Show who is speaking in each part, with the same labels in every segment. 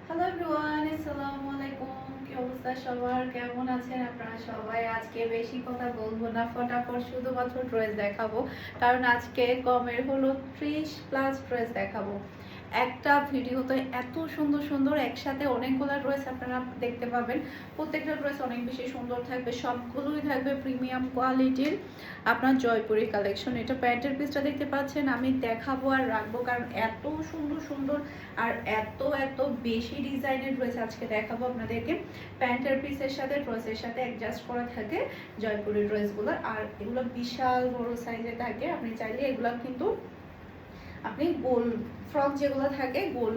Speaker 1: Hello everyone, আসসালামু আলাইকুম। কি অবস্থা সবার, কেমন আছেন আপনারা সবাই? আজকে বেশি কথা বলবো না, ফটাফট শুধুমাত্র ড্রেস দেখাবো। কারণ আজকে কমের হলো 30+ ড্রেস দেখাবো। একটা ভিডিওতে এত সুন্দর সুন্দর একসাথে অনেকগুলো ড্রেস আপনারা দেখতে পাবেন। প্রত্যেকটা ড্রেস অনেক বেশি সুন্দর থাকবে, সবগুলোই থাকবে প্রিমিয়াম কোয়ালিটির আপনার জয়পুরি কালেকশন। এটা প্যান্টের পিসটা দেখতে পাচ্ছেন, আমি দেখাবো আর রাখবো কারণ এত সুন্দর সুন্দর আর এত এত বেশি ডিজাইনের ড্রেস আজকে দেখাবো আপনাদেরকে। প্যান্টের পিসের সাথে ড্রেসের সাথে অ্যাডজাস্ট করা থাকে জয়পুরি ড্রেসগুলো, আর এগুলো বিশাল বড় সাইজে থাকে। আপনি চাইলে এগুলো কিন্তু আপনি গোল ফ্রক যেগুলো থাকে গোল,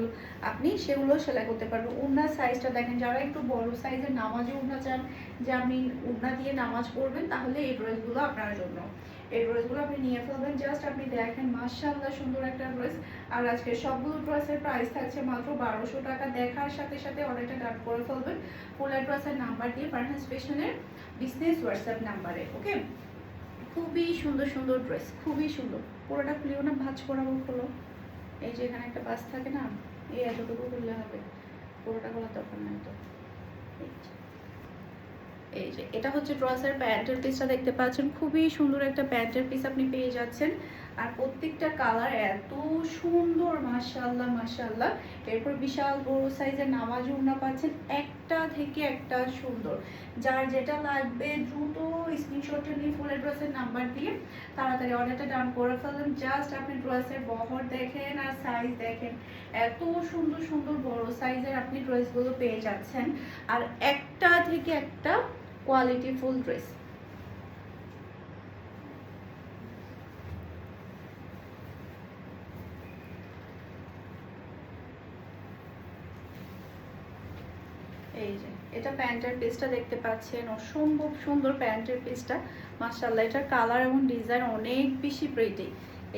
Speaker 1: আপনি সেগুলো সেলাই করতে পারবেন। ওড়নার সাইজটা দেখেন, যারা একটু বড় সাইজের নামাজে ওড়না চান যে আপনি ওড়না দিয়ে নামাজ পড়বেন, তাহলে এই ড্রেসগুলো আপনার জন্য। এই ড্রেসগুলো আপনি নিয়ে ফেলবেন। জাস্ট আপনি দেখেন, মাশাআল্লাহ সুন্দর একটা ড্রেস। আর আজকে সবগুলো ড্রেসের প্রাইস থাকছে মাত্র 1200 টাকা। দেখার সাথে সাথে অর্ডারটা ডান করে ফেলবেন ফুল অ্যাড্রেসের নাম্বার দিয়ে, ফারহাস ফ্যাশনের বিজনেস হোয়াটসঅ্যাপ নাম্বারে। ওকে, খুবই সুন্দর সুন্দর ড্রেস, খুবই সুন্দর। পুরোটা খুলিও না, ভাঁজ করাবো খোলো। এই যে এখানে একটা বাস থাকে না, এই এতটুকু খুললে হবে, পুরোটা খোলার দরকার নাই তো। এই যে এটা হচ্ছে ড্রেসের প্যান্টের পিসটা দেখতে পাচ্ছেন, খুবই সুন্দর একটা প্যান্টের পিস আপনি পেয়ে যাচ্ছেন। আর প্রত্যেকটা কালার এত সুন্দর, মাশাআল্লাহ মাশাআল্লাহ। এরপর বিশাল বড় সাইজের নামাজ ওড়না পাচ্ছেন, একটা থেকে একটা সুন্দর। যার যেটা লাগবে দ্রুত স্ক্রিনশটটা নিয়ে ফুল ড্রেসের নাম্বার দিয়ে তাড়াতাড়ি অর্ডারটা ডান করে ফেলেন। জাস্ট আপনি ড্রেসের বহর দেখেন আর সাইজ দেখেন, এত সুন্দর সুন্দর বড় সাইজের আপনি ড্রেসগুলো পেয়ে যাচ্ছেন। আর একটা থেকে একটা কোয়ালিটি ফুল ড্রেস। এই যে এটা প্যান্টের পিসটা দেখতে পাচ্ছেন, অসম্ভব সুন্দর প্যান্টের পিসটা, মাশাআল্লাহ। এটার কালার এবং ডিজাইন অনেক বেশি প্রিটি।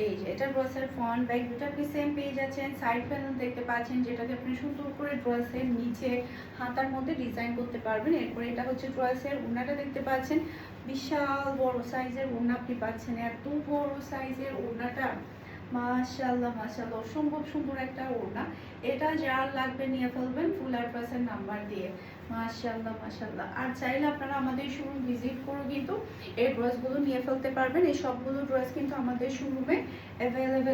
Speaker 1: এই যে এটা ড্রেসের ফ্রন্ট ব্যাক দুটো আপনি সেম পেয়ে যাচ্ছেন। সাইড প্যানেল দেখতে পাচ্ছেন, যেটাতে আপনি সুন্দর করে ড্রেসের নিচে হাতার মধ্যে ডিজাইন করতে পারবেন। এরপরে এটা হচ্ছে ড্রেসের ওড়নাটা দেখতে পাচ্ছেন, বিশাল বড় সাইজের ওড়না আপনি পাচ্ছেন। এত বড় সাইজের ওড়নাটা মাশাআল্লাহ মাশাআল্লাহ, অসম্ভব সুন্দর একটা ওড়না। এটা যার লাগবে নিয়ে ফেলবেন ফুল অ্যাড্রেসের নাম্বার দিয়ে। মাশাআল্লাহ মাশাআল্লাহ। আর চাইলে আপনারা আমাদের শোরুম ভিজিট করে কিন্তু এই ড্রেসগুলো নিয়ে ফেলতে পারবেন। এই সবগুলো ড্রেস কিন্তু আমাদের শোরুমে অ্যাভেলেবেল।